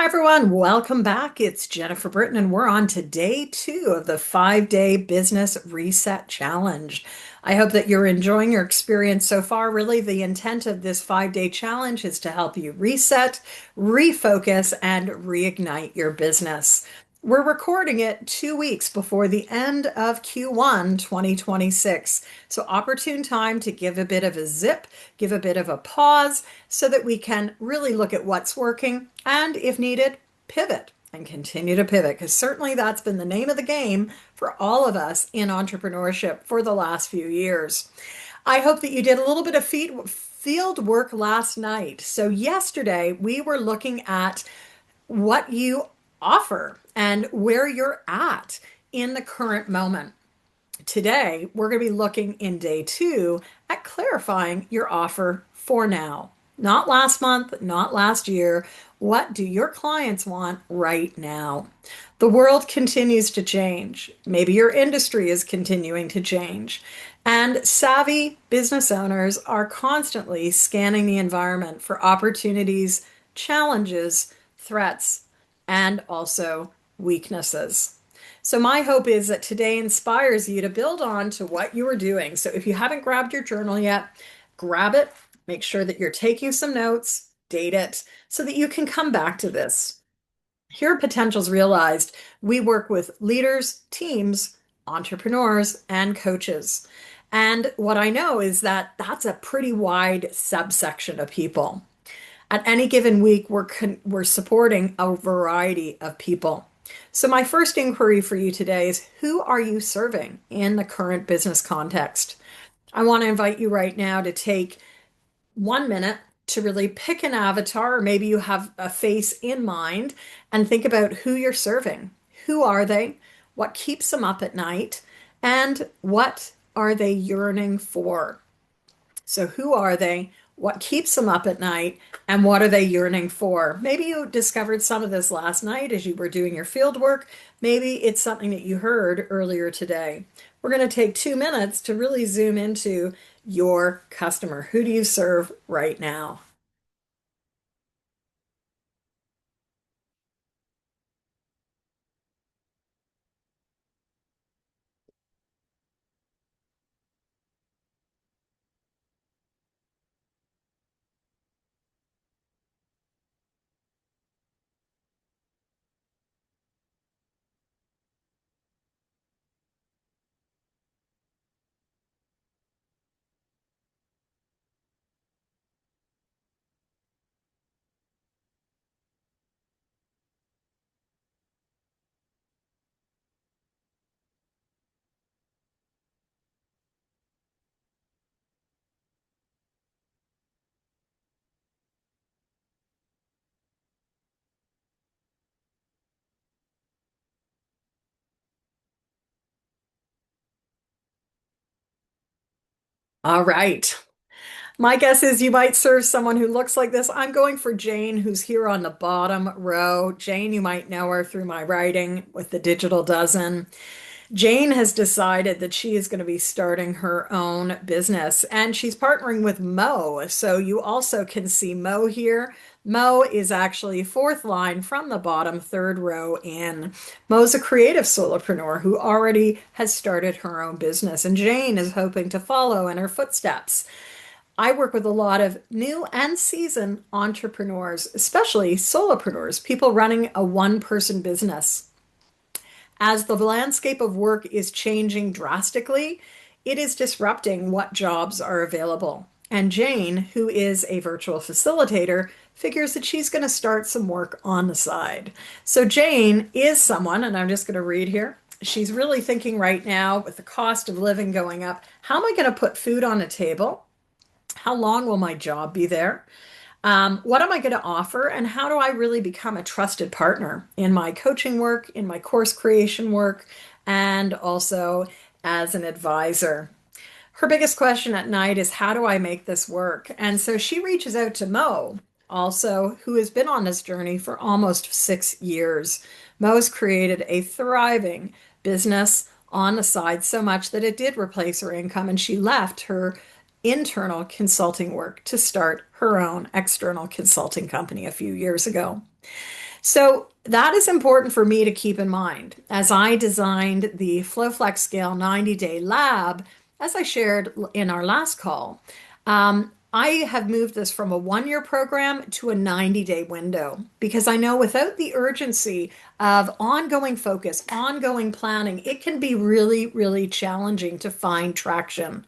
Hi everyone, welcome back. It's Jennifer Britton, and we're on to day two of the 5-day business reset challenge. I hope that you're enjoying your experience so far. Really, the intent of this 5-day challenge is to help you reset, refocus, and reignite your business. We're recording it 2 weeks before the end of Q1 2026. So, opportune time to give a bit of a zip, give a bit of a pause so that we can really look at what's working and, if needed, pivot and continue to pivot. Because certainly that's been the name of the game for all of us in entrepreneurship for the last few years. I hope that you did a little bit of field work last night. So, yesterday we were looking at what you offer and where you're at in the current moment. Today, we're going to be looking in day two at clarifying your offer for now. Not last month, not last year. What do your clients want right now? The world continues to change. Maybe your industry is continuing to change. And savvy business owners are constantly scanning the environment for opportunities, challenges, threats, and also weaknesses. So my hope is that today inspires you to build on to what you are doing. So if you haven't grabbed your journal yet, grab it. Make sure that you're taking some notes, date it, so that you can come back to this. Here at Potentials Realized, we work with leaders, teams, entrepreneurs, and coaches. And what I know is that that's a pretty wide subsection of people. At any given week, we're supporting a variety of people. So, my first inquiry for you today is who are you serving in the current business context? I want to invite you right now to take 1 minute to really pick an avatar, or maybe you have a face in mind, and think about who you're serving. Who are they? What keeps them up at night? And what are they yearning for? So, who are they? What keeps them up at night? And what are they yearning for? Maybe you discovered some of this last night as you were doing your field work. Maybe it's something that you heard earlier today. We're going to take 2 minutes to really zoom into your customer. Who do you serve right now? All right. My guess is you might serve someone who looks like this. I'm going for Jane, who's here on the bottom row. Jane, you might know her through my writing with the Digital Dozen. Jane has decided that she is going to be starting her own business and she's partnering with Mo. So you also can see Mo here. Mo is actually fourth line from the bottom, third row in. Mo's a creative solopreneur who already has started her own business, and Jane is hoping to follow in her footsteps. I work with a lot of new and seasoned entrepreneurs, especially solopreneurs, people running a one-person business. As the landscape of work is changing drastically, it is disrupting what jobs are available. And Jane, who is a virtual facilitator, figures that she's going to start some work on the side. So, Jane is someone, and I'm just going to read here. She's really thinking right now, with the cost of living going up, how am I going to put food on a table? How long will my job be there? What am I going to offer? And how do I really become a trusted partner in my coaching work, in my course creation work, and also as an advisor? Her biggest question at night is, how do I make this work? And so she reaches out to Mo, also, who has been on this journey for almost 6 years. Mo's created a thriving business on the side so much that it did replace her income, and she left her internal consulting work to start her own external consulting company a few years ago. So that is important for me to keep in mind as I designed the FlowFlex Scale 90-day lab, as I shared in our last call. I have moved this from a 1 year program to a 90-day window because I know without the urgency of ongoing focus, ongoing planning, it can be really, really challenging to find traction.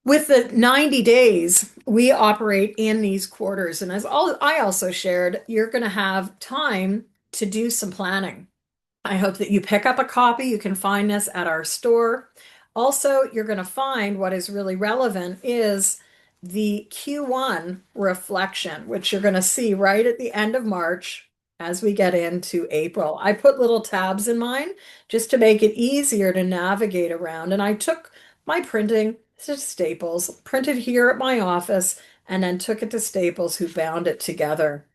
With the 90 days, we operate in these quarters. And I also shared, you're going to have time to do some planning. I hope that you pick up a copy. You can find this at our store. Also, you're going to find what is really relevant is the Q1 reflection, which you're going to see right at the end of March as we get into April. I put little tabs in mine just to make it easier to navigate around. And I took my printing to Staples, printed here at my office, and then took it to Staples, who bound it together.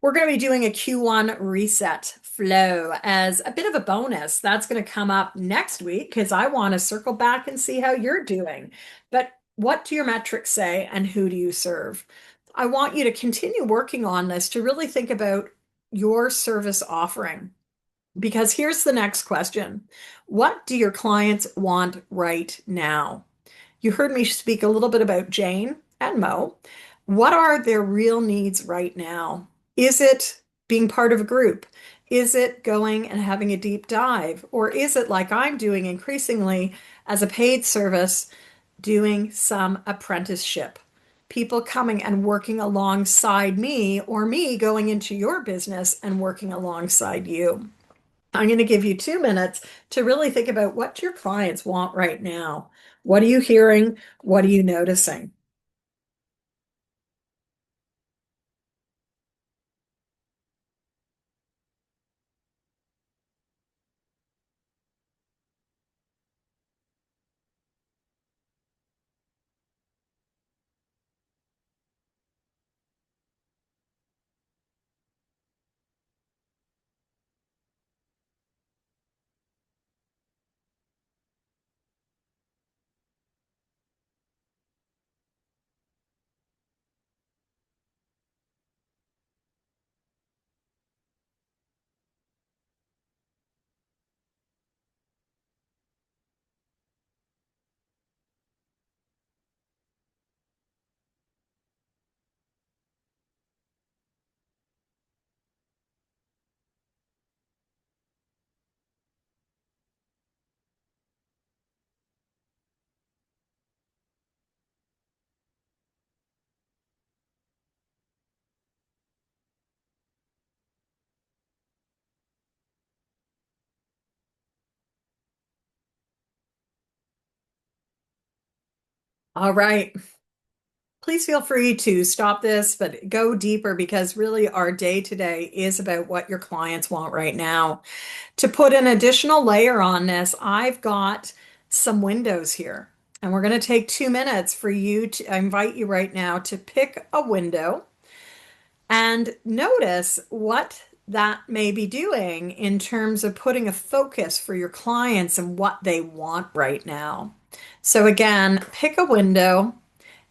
We're going to be doing a Q1 reset flow as a bit of a bonus. That's going to come up next week because I want to circle back and see how you're doing. But what do your metrics say and who do you serve? I want you to continue working on this to really think about your service offering. Because here's the next question. What do your clients want right now? You heard me speak a little bit about Jane and Mo. What are their real needs right now? Is it being part of a group? Is it going and having a deep dive? Or is it like I'm doing increasingly as a paid service, doing some apprenticeship? People coming and working alongside me, or me going into your business and working alongside you. I'm going to give you 2 minutes to really think about what your clients want right now. What are you hearing? What are you noticing? All right. Please feel free to stop this, but go deeper because really our day today is about what your clients want right now. To put an additional layer on this, I've got some windows here. And we're going to take 2 minutes for you to I invite you right now to pick a window and notice what that may be doing in terms of putting a focus for your clients and what they want right now. So, again, pick a window,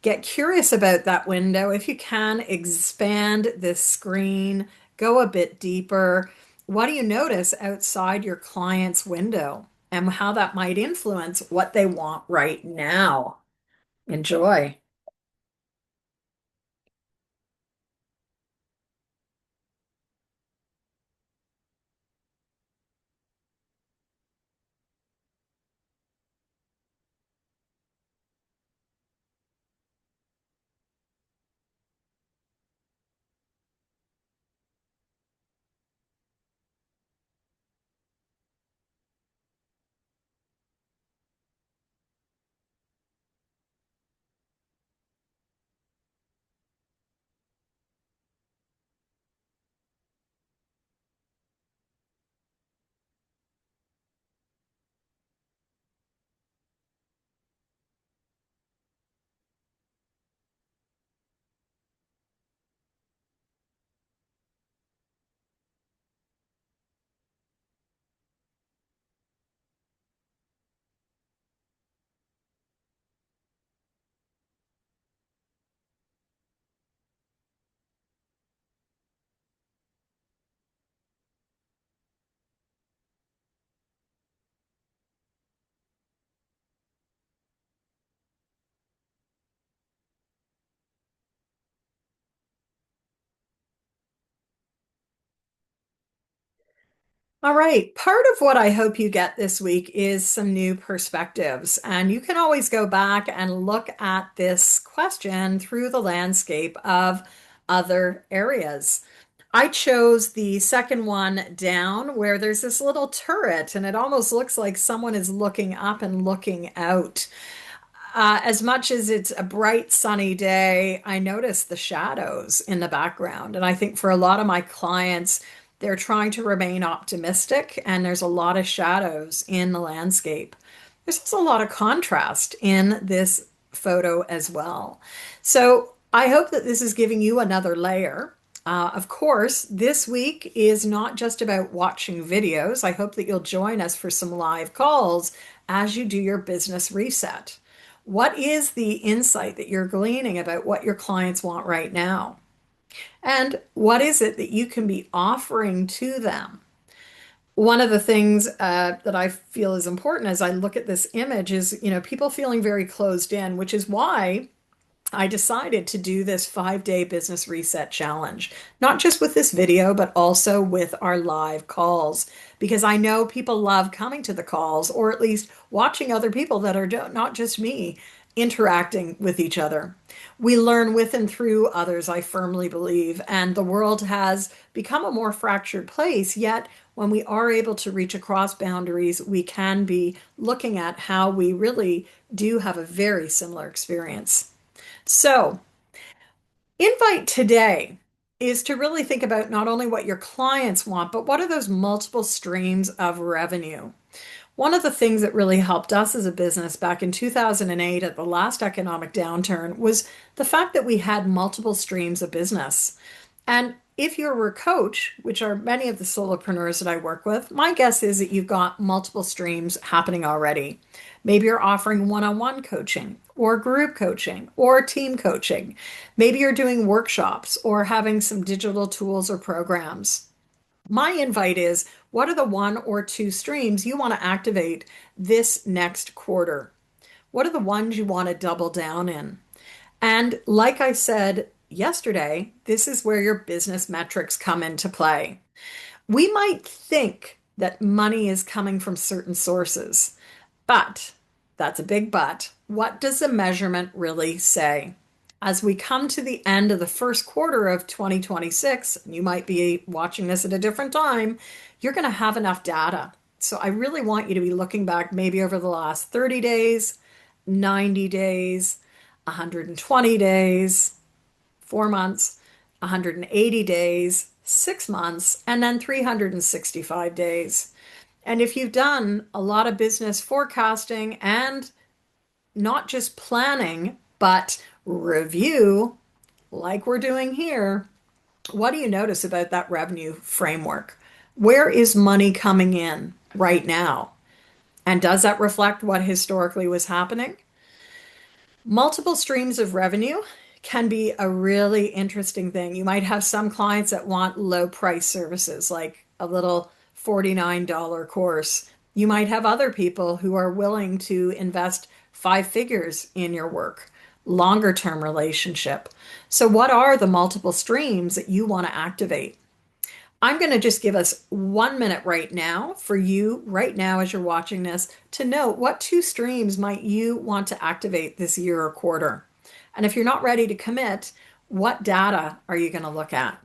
get curious about that window. If you can, expand this screen, go a bit deeper. What do you notice outside your client's window and how that might influence what they want right now? Enjoy. All right. Part of what I hope you get this week is some new perspectives. And you can always go back and look at this question through the landscape of other areas. I chose the second one down where there's this little turret, and it almost looks like someone is looking up and looking out. As much as it's a bright, sunny day, I notice the shadows in the background. And I think for a lot of my clients, they're trying to remain optimistic, and there's a lot of shadows in the landscape. There's also a lot of contrast in this photo as well. So I hope that this is giving you another layer. Of course, this week is not just about watching videos. I hope that you'll join us for some live calls as you do your business reset. What is the insight that you're gleaning about what your clients want right now? And what is it that you can be offering to them? One of the things that I feel is important as I look at this image is, people feeling very closed in, which is why I decided to do this 5 day business reset challenge, not just with this video, but also with our live calls, because I know people love coming to the calls or at least watching other people that are not just me interacting with each other. We learn with and through others, I firmly believe, and the world has become a more fractured place. Yet, when we are able to reach across boundaries, we can be looking at how we really do have a very similar experience. So, invite today is to really think about not only what your clients want, but what are those multiple streams of revenue? One of the things that really helped us as a business back in 2008 at the last economic downturn was the fact that we had multiple streams of business. And if you're a coach, which are many of the solopreneurs that I work with, my guess is that you've got multiple streams happening already. Maybe you're offering one on one coaching or group coaching or team coaching. Maybe you're doing workshops or having some digital tools or programs. My invite is what are the one or two streams you want to activate this next quarter? What are the ones you want to double down in? And like I said yesterday, this is where your business metrics come into play. We might think that money is coming from certain sources, but that's a big but. What does the measurement really say? As we come to the end of the first quarter of 2026, you might be watching this at a different time, you're going to have enough data. So I really want you to be looking back maybe over the last 30 days, 90 days, 120 days, 4 months, 180 days, 6 months, and then 365 days. And if you've done a lot of business forecasting and not just planning, but review, like we're doing here, what do you notice about that revenue framework? Where is money coming in right now? And does that reflect what historically was happening? Multiple streams of revenue can be a really interesting thing. You might have some clients that want low price services, like a little $49 course. You might have other people who are willing to invest 5 figures in your work, longer term relationship. So, what are the multiple streams that you want to activate? I'm going to just give us 1 minute right now for you, right now, as you're watching this, to know what two streams might you want to activate this year or quarter. And if you're not ready to commit, what data are you going to look at?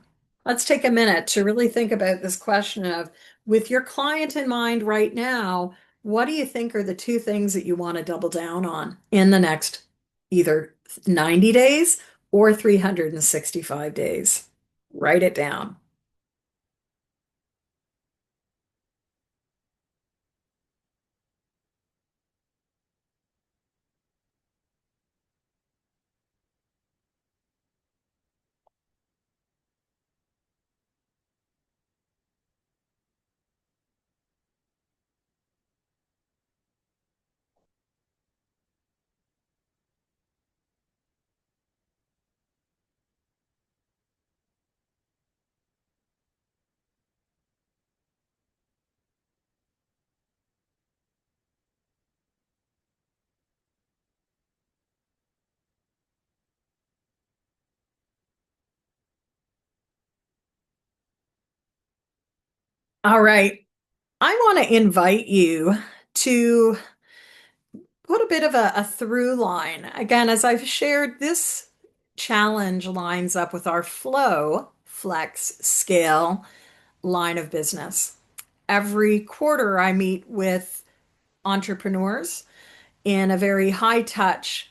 Let's take a minute to really think about this question of, with your client in mind right now, what do you think are the two things that you want to double down on in the next either 90 days or 365 days? Write it down. All right. I want to invite you to put a bit of a through line. Again, as I've shared, this challenge lines up with our flow, flex, scale line of business. Every quarter, I meet with entrepreneurs in a very high touch,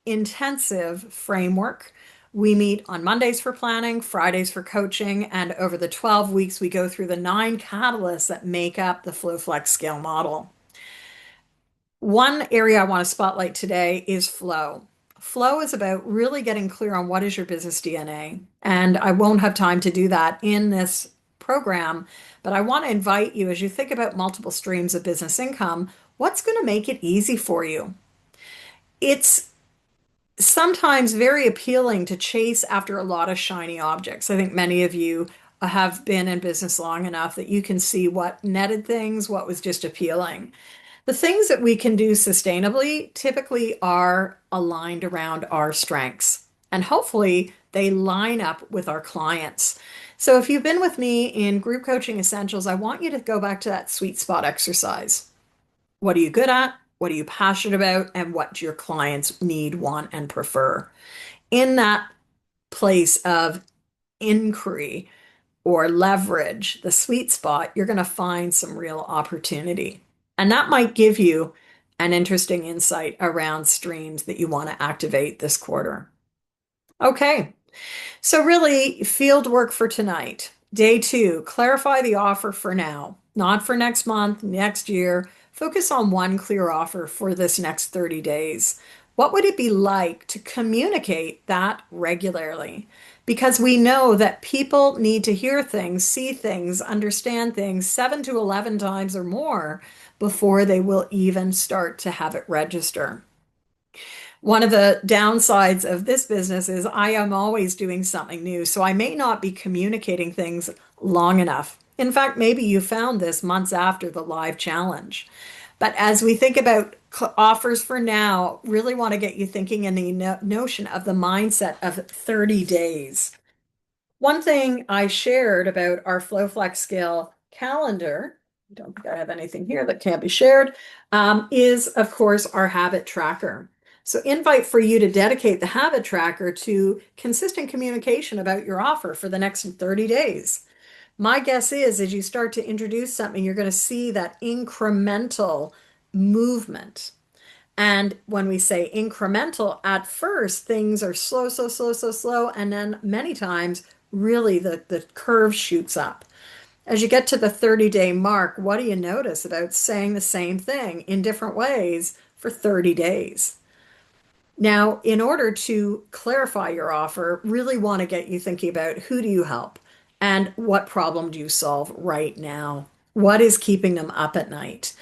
intensive framework. We meet on Mondays for planning, Fridays for coaching, and over the 12 weeks, we go through the 9 catalysts that make up the Flow Flex Scale model. One area I want to spotlight today is flow. Flow is about really getting clear on what is your business DNA. And I won't have time to do that in this program, but I want to invite you as you think about multiple streams of business income, what's going to make it easy for you? It's sometimes very appealing to chase after a lot of shiny objects. I think many of you have been in business long enough that you can see what netted things, what was just appealing. The things that we can do sustainably typically are aligned around our strengths, and hopefully they line up with our clients. So if you've been with me in Group Coaching Essentials, I want you to go back to that sweet spot exercise. What are you good at? What are you passionate about? And what do your clients need, want, and prefer? In that place of inquiry or leverage, the sweet spot, you're going to find some real opportunity. And that might give you an interesting insight around streams that you want to activate this quarter. Okay, so really, field work for tonight. Day 2, clarify the offer for now, not for next month, next year. Focus on one clear offer for this next 30 days. What would it be like to communicate that regularly? Because we know that people need to hear things, see things, understand things 7 to 11 times or more before they will even start to have it register. One of the downsides of this business is I am always doing something new, so I may not be communicating things long enough. In fact, maybe you found this months after the live challenge. But as we think about offers for now, really want to get you thinking in the notion of the mindset of 30 days. One thing I shared about our FlowFlex Scale calendar, I don't think I have anything here that can't be shared, is of course our habit tracker. So invite for you to dedicate the habit tracker to consistent communication about your offer for the next 30 days. My guess is as you start to introduce something, you're going to see that incremental movement. And when we say incremental, at first things are slow, so slow, so slow. And then many times, really the curve shoots up. As you get to the 30-day mark, what do you notice about saying the same thing in different ways for 30 days? Now, in order to clarify your offer, really want to get you thinking about who do you help and what problem do you solve right now? What is keeping them up at night?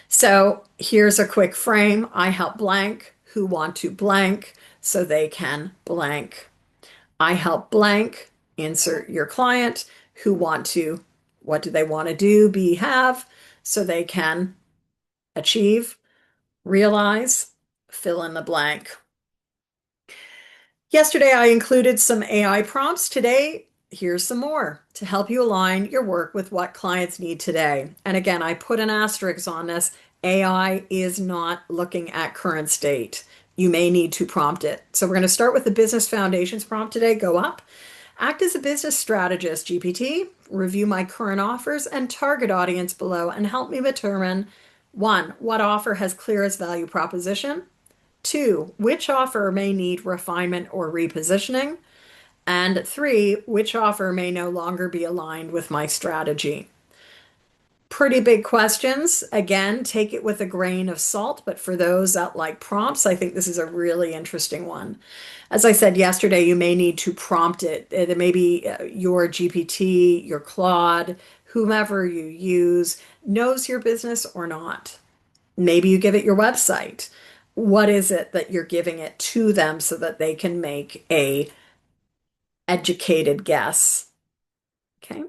So here's a quick frame. I help blank who want to blank so they can blank. I help blank, insert your client who want to, what do they want to do, be, have, so they can achieve, realize, fill in the blank. Yesterday, I included some AI prompts. Today, here's some more to help you align your work with what clients need today. And again, I put an asterisk on this. AI is not looking at current state. You may need to prompt it. So we're going to start with the business foundations prompt today. Go up. Act as a business strategist, GPT. Review my current offers and target audience below and help me determine 1, what offer has clearest value proposition? 2, which offer may need refinement or repositioning? And 3, which offer may no longer be aligned with my strategy? Pretty big questions. Again, take it with a grain of salt, but for those that like prompts, I think this is a really interesting one. As I said yesterday, you may need to prompt it. It may be your GPT, your Claude, whomever you use knows your business or not. Maybe you give it your website. What is it that you're giving it to them so that they can make a educated guess? Okay.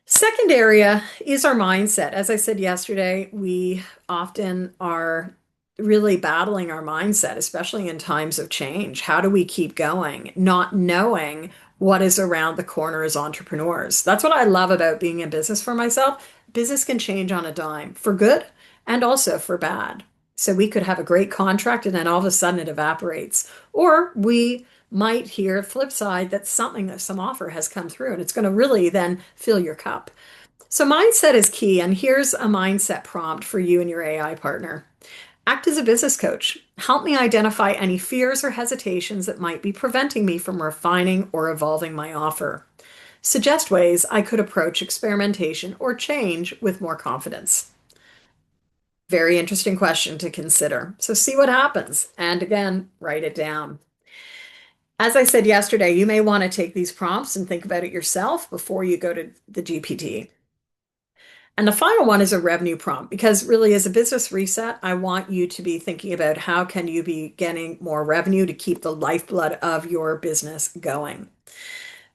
Second area is our mindset. As I said yesterday, we often are really battling our mindset, especially in times of change. How do we keep going, not knowing what is around the corner as entrepreneurs? That's what I love about being in business for myself. Business can change on a dime for good and also for bad. So we could have a great contract and then all of a sudden it evaporates. Or we might hear flip side that something that some offer has come through and it's going to really then fill your cup. So mindset is key. And here's a mindset prompt for you and your AI partner. Act as a business coach. Help me identify any fears or hesitations that might be preventing me from refining or evolving my offer. Suggest ways I could approach experimentation or change with more confidence. Very interesting question to consider. So, see what happens. And again, write it down. As I said yesterday, you may want to take these prompts and think about it yourself before you go to the GPT. And the final one is a revenue prompt because really as a business reset, I want you to be thinking about how can you be getting more revenue to keep the lifeblood of your business going.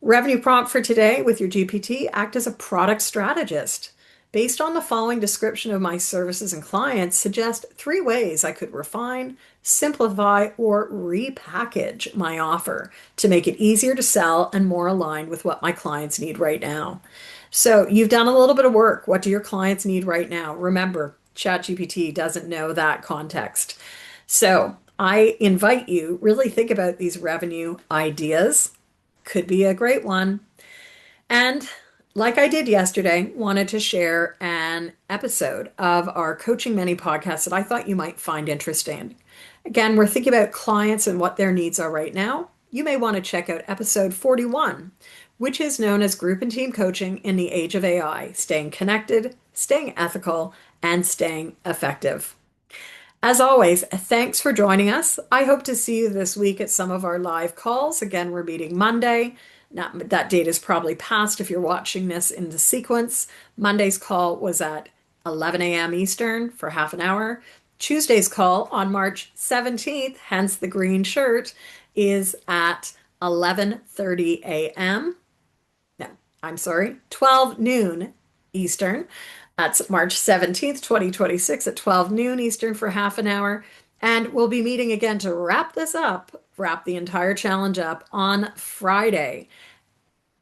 Revenue prompt for today with your GPT, act as a product strategist. Based on the following description of my services and clients, suggest three ways I could refine, simplify, or repackage my offer to make it easier to sell and more aligned with what my clients need right now. So you've done a little bit of work. What do your clients need right now? Remember, ChatGPT doesn't know that context. So I invite you really think about these revenue ideas. Could be a great one. And like I did yesterday, wanted to share an episode of our Coaching Many podcast that I thought you might find interesting. Again, we're thinking about clients and what their needs are right now. You may want to check out episode 41, which is known as Group and Team Coaching in the Age of AI, staying connected, staying ethical, and staying effective. As always, thanks for joining us. I hope to see you this week at some of our live calls. Again, we're meeting Monday. That date is probably past if you're watching this in the sequence. Monday's call was at 11 a.m. Eastern for half an hour. Tuesday's call on March 17th, hence the green shirt, is at 11:30 a.m. No, I'm sorry, 12 noon Eastern. That's March 17th, 2026 at 12 noon Eastern for half an hour. And we'll be meeting again to wrap this up, wrap the entire challenge up on Friday.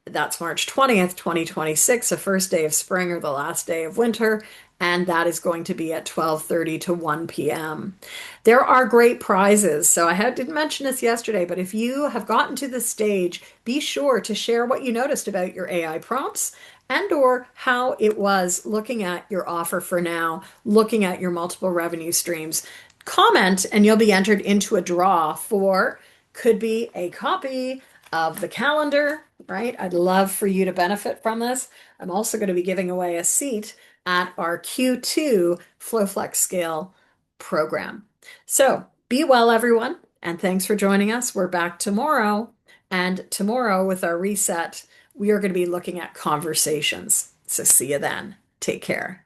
That's March 20th, 2026, the first day of spring or the last day of winter. And that is going to be at 12:30 to 1 p.m. There are great prizes. So didn't mention this yesterday, but if you have gotten to this stage, be sure to share what you noticed about your AI prompts and or how it was looking at your offer for now, looking at your multiple revenue streams. Comment and you'll be entered into a draw for could be a copy of the calendar, right? I'd love for you to benefit from this. I'm also going to be giving away a seat at our Q2 FlowFlex Scale program. So be well, everyone, and thanks for joining us. We're back tomorrow, and tomorrow with our reset, we are going to be looking at conversations. So see you then. Take care.